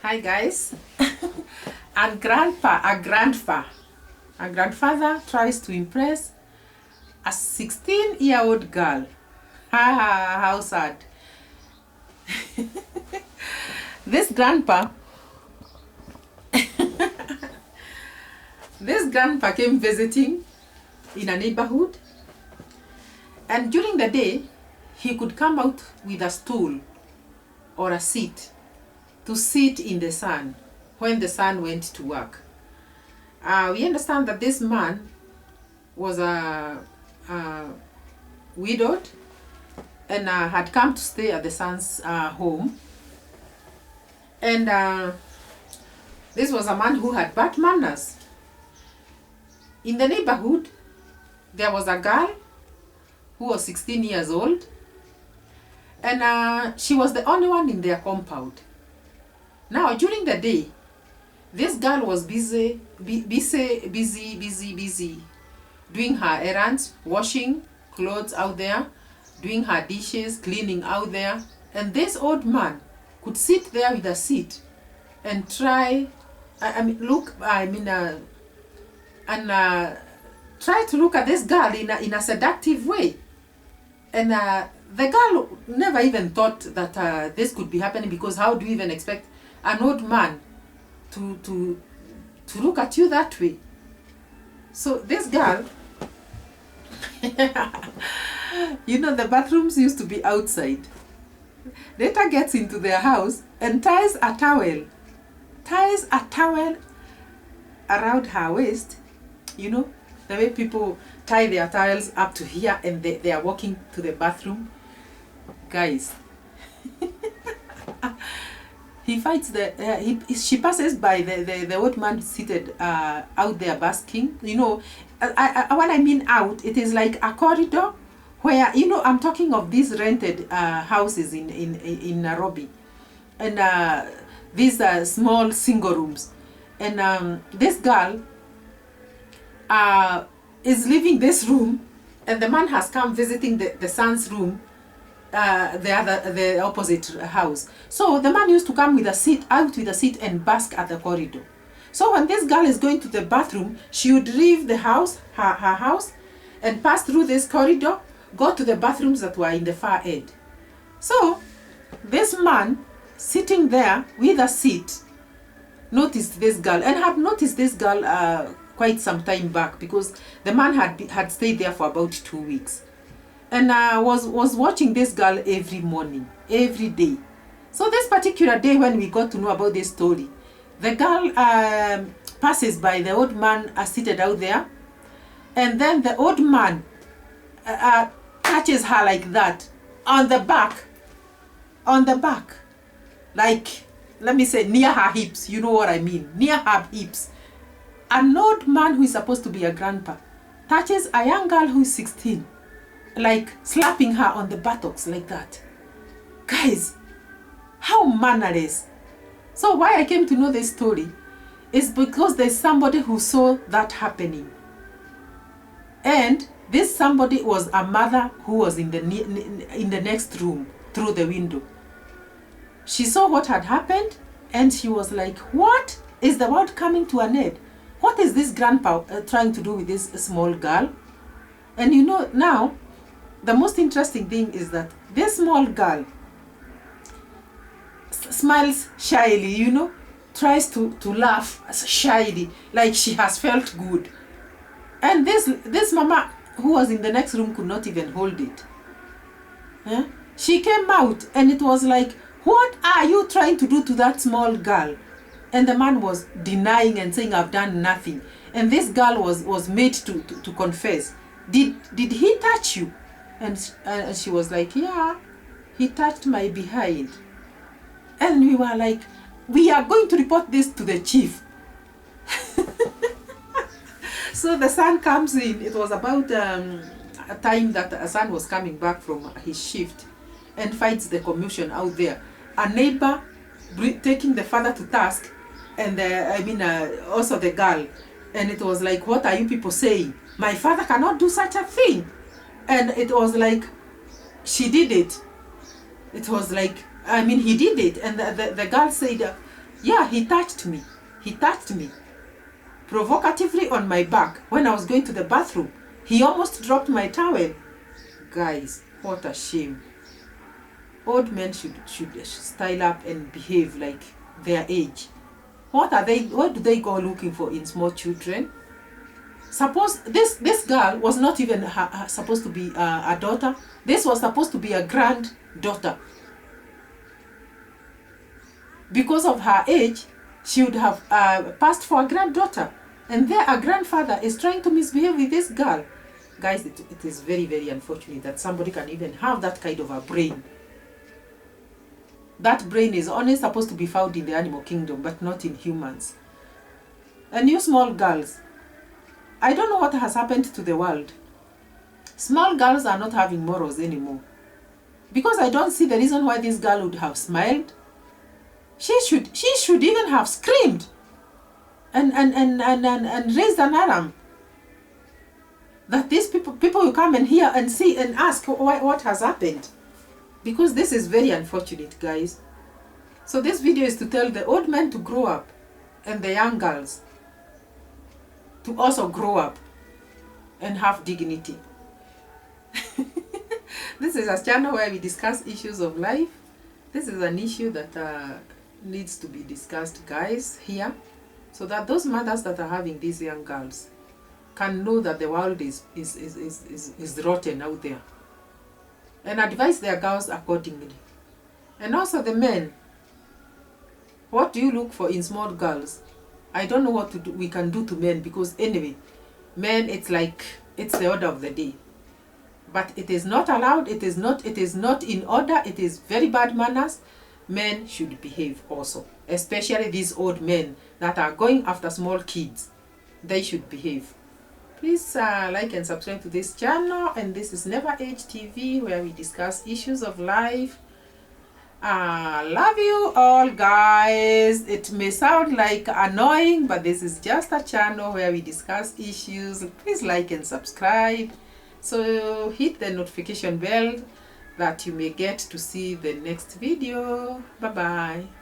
Hi guys. And a grandfather tries to impress a 16-year-old girl. Ha ha, how sad. This grandpa, this grandpa came visiting in a neighborhood, and during the day, he could come out with a stool or a seat to sit in the sun when the sun went to work. We understand that this man was widowed and had come to stay at the son's home. And this was a man who had bad manners. In the neighborhood, there was a girl who was 16 years old, and she was the only one in their compound. Now, during the day, this girl was busy doing her errands, washing clothes out there, doing her dishes, cleaning out there. And this old man could sit there with a seat and try, and try to look at this girl in a seductive way. And the girl never even thought that this could be happening, because how do you even expect an old man to look at you that way? So this girl, the bathrooms used to be outside. Later gets into their house and ties a towel around her waist. The way people tie their towels up to here and they are walking to the bathroom. Guys, he fights she passes by the old man seated out there basking. When I mean out, it is like a corridor where, I'm talking of these rented houses in Nairobi. And these small single rooms. And this girl is leaving this room, and the man has come visiting the son's room, the opposite house. So the man used to come with a seat and bask at the corridor. So when this girl is going to the bathroom, she would leave the house, her house, and pass through this corridor, go to the bathrooms that were in the far end. So this man sitting there with a seat noticed this girl, and had noticed this girl quite some time back, because the man had stayed there for about 2 weeks, and was watching this girl every morning, every day. So this particular day, when we got to know about this story, the girl passes by the old man seated out there, and then the old man touches her like that on the back, like, let me say, near her hips. You know what I mean? Near her hips. An old man who is supposed to be a grandpa touches a young girl who is 16, like slapping her on the buttocks like that. Guys, how mannerless. So why I came to know this story is because there's somebody who saw that happening. And this somebody was a mother who was in the next room through the window. She saw what had happened, and she was like, what is the world coming to an end? What is this grandpa trying to do with this small girl? And now, the most interesting thing is that this small girl smiles shyly, tries to laugh shyly, like she has felt good. And this mama who was in the next room could not even hold it. She came out, and it was like, what are you trying to do to that small girl? And the man was denying and saying, I've done nothing. And this girl was made to confess. Did he touch you? And she was like, yeah, he touched my behind. And we were like, we are going to report this to the chief. So the son comes in. It was about a time that a son was coming back from his shift, and finds the commotion out there. A neighbor taking the father to task, and also the girl. And it was like, what are you people saying? My father cannot do such a thing. And it was like, she did it. It was like, he did it. And the girl said, Yeah, he touched me. He touched me provocatively on my back when I was going to the bathroom. He almost dropped my towel. Guys, what a shame. Old men should style up and behave like their age. What do they go looking for in small children? Suppose this girl was not even supposed to be a daughter. This was supposed to be a granddaughter. Because of her age, she would have passed for a granddaughter. And there a grandfather is trying to misbehave with this girl. Guys, it is very, very unfortunate that somebody can even have that kind of a brain. That brain is only supposed to be found in the animal kingdom, but not in humans. And you small girls, I don't know what has happened to the world. Small girls are not having morals anymore. Because I don't see the reason why this girl would have smiled. She should even have screamed and raised an alarm. That these people will come and hear and see and ask what has happened. Because this is very unfortunate, guys. So this video is to tell the old men to grow up and the young girls to also grow up and have dignity. This is a channel where we discuss issues of life. This is an issue that needs to be discussed, guys, here, so that those mothers that are having these young girls can know that the world is rotten out there, and advise their girls accordingly. And also the men, what do you look for in small girls? I don't know what we can do to men, because anyway, men, it's like it's the order of the day. But it is not allowed, it is not in order, it is very bad manners. Men should behave also, especially these old men that are going after small kids. They should behave. Please like and subscribe to this channel. And this is Never Age TV, where we discuss issues of life. Love you all, guys. It may sound like annoying, but this is just a channel where we discuss issues. Please like and subscribe. So hit the notification bell that you may get to see the next video. Bye bye.